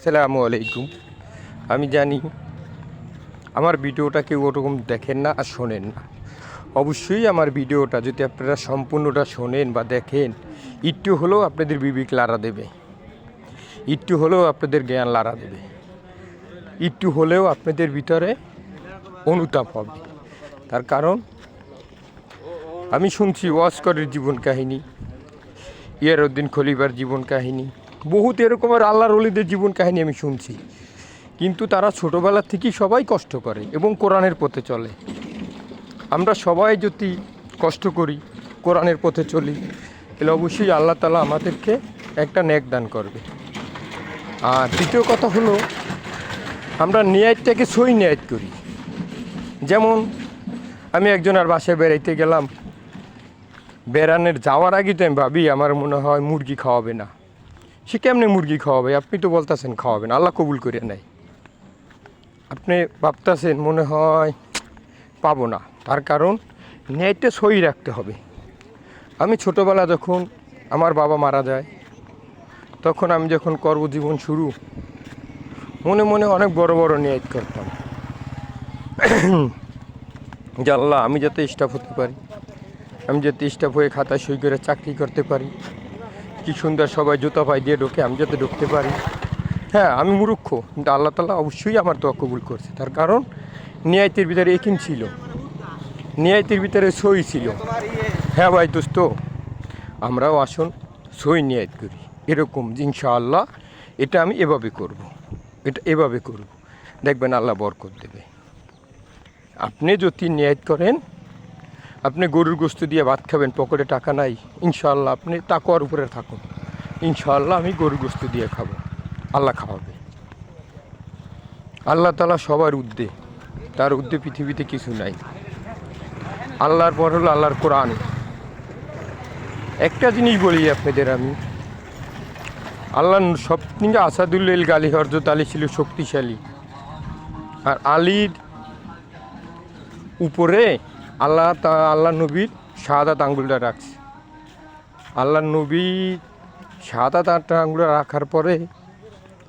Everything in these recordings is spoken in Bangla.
আসসালামু আলাইকুম। আমি জানি আমার ভিডিওটা কেউ ওরকম দেখেন না আর শোনেন না। অবশ্যই আমার ভিডিওটা যদি আপনারা সম্পূর্ণটা শোনেন বা দেখেন, একটু হলেও আপনাদের বিবেক লাড়া দেবে, একটু হলেও আপনাদের জ্ঞান লাড়া দেবে, একটু হলেও আপনাদের ভিতরে অনুতাপ হবে। তার কারণ আমি শুনছি ওয়াসকরের জীবন কাহিনী, ইয়ারউদ্দিন খলিফার জীবন কাহিনী, বহুত এরকমের আল্লাহর ওলিদের জীবন কাহিনী আমি শুনছি। কিন্তু তারা ছোটোবেলা থেকেই সবাই কষ্ট করে এবং কোরআনের পথে চলে। আমরা সবাই যদি কষ্ট করি, কোরআনের পথে চলি, তাহলে অবশ্যই আল্লাহ তাআলা আমাদেরকে একটা নেক দান করবে। আর দ্বিতীয় কথা হলো, আমরা নিয়াতটাকে সই নিয়াত করি। যেমন আমি একজনের বাসায় বেড়াইতে গেলাম, বেড়ানোর যাওয়ার আগে তো আমি ভাবি আমার মনে হয় মুরগি খাওয়াবে না। সে কেমনে মুরগি খাওয়াবে? আপনি তো বলতেছেন খাওয়াবেন, আল্লাহ কবুল করে নেয়। আপনি ভাবতেছেন মনে হয় পাবো না, তার কারণ ন্যায়টা সই রাখতে হবে। আমি ছোটোবেলা যখন আমার বাবা মারা যায়, তখন আমি যখন কর্মজীবন শুরু, মনে মনে অনেক বড় বড় নিয়াত করতাম যে আল্লাহ আমি যাতে স্টাফ হতে পারি, আমি যাতে স্টাফ হয়ে খাতায় সই করে চাকরি করতে পারি, কি সুন্দর সবাই জুতা পায়ে দিয়ে ঢোকে, আমি যাতে ঢুকতে পারি। হ্যাঁ, আমি মূর্খ, কিন্তু আল্লাহ তাআলা অবশ্যই আমার দোয়া কবুল করছে। তার কারণ নিয়াতের ভিতরে একিন ছিল, নিয়াতের ভিতরে সই ছিল। হ্যাঁ ভাই দোস্ত, আমরাও আসুন সই নিয়াত করি এরকম যে ইনশাআল্লাহ এটা আমি এভাবে করব, এটা এভাবে করব, দেখবেন আল্লাহ বরকত দেবে। আপনি যদি নিয়াত করেন আপনি গরুর গোশত দিয়ে ভাত খাবেন, পকেটে টাকা নাই, ইনশাআল্লাহ আপনি তাকওয়ার উপরে থাকুন, ইনশাআল্লাহ আমি গরুর গোশত দিয়ে খাবো, আল্লাহ খাওয়াবে। আল্লাহ তাআলা সবার ঊর্ধ্বে, তার ঊর্ধ্বে পৃথিবীতে কিছু নাই। আল্লাহর পর হলো আল্লাহর কোরআন। একটা জিনিস বলি আপনাদের আমি, আল্লাহ সব থেকে আসাদুল্লিল গালি হরজত আলী ছিল শক্তিশালী, আর আলীর উপরে আল্লাহ নবীর শাহাদাত আঙ্গুলটা রাখছে। আল্লাহ নবী শাহাদাত আঙ্গুলটা রাখার পরে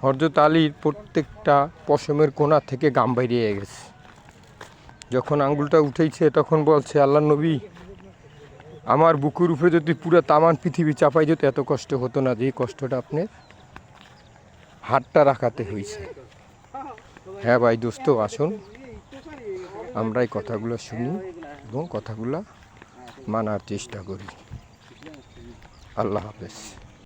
হরজত আলীর প্রত্যেকটা পশমের কোণা থেকে গাম বেরিয়ে গেছে। যখন আঙ্গুলটা উঠেছে তখন বলছে আল্লাহ নবী, আমার বুকুর উপরে যদি পুরো তামান পৃথিবী চাপাই যেত এত কষ্ট হতো না, যে কষ্টটা আপনার হাতটা রাখাতে হয়েছে। হ্যাঁ ভাই দোস্ত, আসুন আমরা এই কথাগুলো শুনি এবং কথাগুলো মানার চেষ্টা করি। আল্লাহ হাফেজ।